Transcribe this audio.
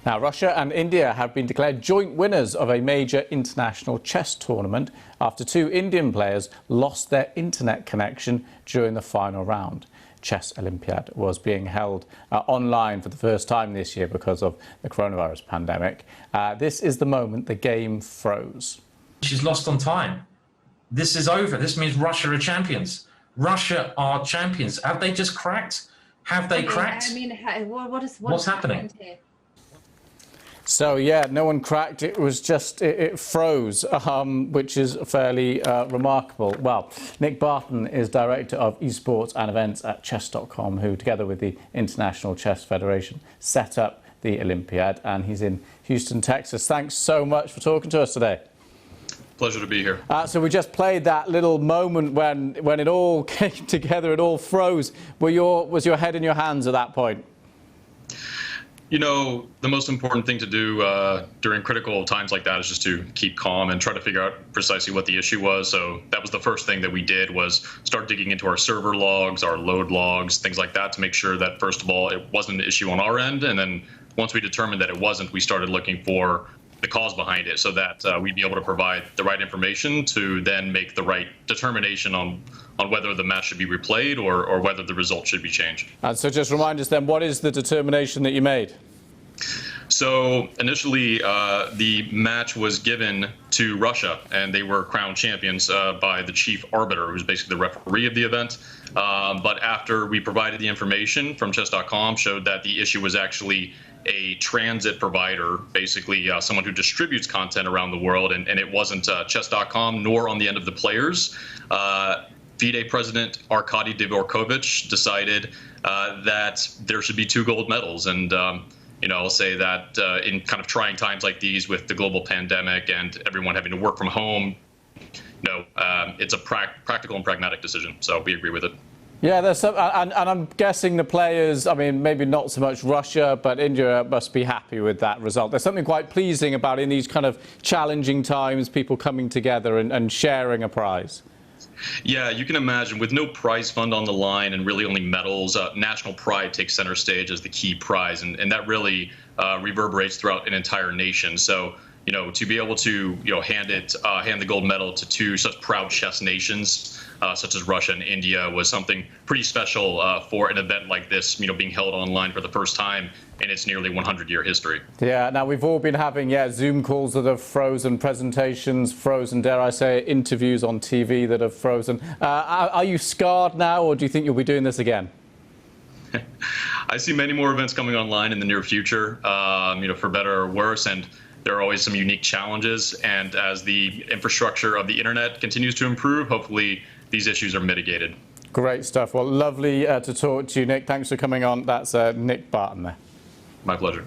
Now, Russia and India have been declared joint winners of a major international chess tournament after two Indian players lost their internet connection during the final round. Chess Olympiad was being held online for the first time this year because of the coronavirus pandemic. This is the moment the game froze. She's lost on time. This is over. This means Russia are champions. Russia are champions. Have they just cracked? Have they cracked? I mean, what's happening here? So, yeah, no one cracked. It was just, it froze, which is fairly remarkable. Well, Nick Barton is Director of Esports and Events at Chess.com, who, together with the International Chess Federation, set up the Olympiad, and he's in Houston, Texas. Thanks so much for talking to us today. Pleasure to be here. So we just played that little moment when it all came together, it all froze. Was your head in your hands at that point? You know, the most important thing to do during critical times like that is just to keep calm and try to figure out precisely what the issue was. So that was the first thing that we did, was start digging into our server logs, our load logs, things like that, to make sure that, first of all, it wasn't an issue on our end. And then once we determined that it wasn't, we started looking for the cause behind it, so that we'd be able to provide the right information to then make the right determination on whether the match should be replayed or whether the result should be changed. And so just remind us then, what is the determination that you made? So initially, the match was given to Russia, and they were crowned champions by the chief arbiter, who's basically the referee of the event. But after we provided the information from chess.com, showed that the issue was actually a transit provider, basically someone who distributes content around the world, and it wasn't chess.com nor on the end of the players. FIDE president Arkady Dvorkovich decided that there should be 2 gold medals, and you know, I'll say that in kind of trying times like these, with the global pandemic and everyone having to work from home, you know, it's a practical and pragmatic decision, so we agree with it. Yeah, there's some, and I'm guessing the players, I mean, maybe not so much Russia, but India must be happy with that result. There's something quite pleasing about, in these kind of challenging times, people coming together and sharing a prize. Yeah, you can imagine, with no prize fund on the line and really only medals, national pride takes center stage as the key prize, and that really reverberates throughout an entire nation. So, you know, to be able to, you know, hand the gold medal to 2 such proud chess nations, such as Russia and India, was something pretty special for an event like this, you know, being held online for the first time in its nearly 100-year history. Yeah, now we've all been having, Zoom calls that have frozen, presentations frozen, dare I say, interviews on TV that have frozen. Are you scarred now, or do you think you'll be doing this again? I see many more events coming online in the near future, you know, for better or worse, and there are always some unique challenges. And as the infrastructure of the internet continues to improve, hopefully these issues are mitigated. Great stuff. Well, lovely to talk to you, Nick. Thanks for coming on. That's Nick Barton there. My pleasure.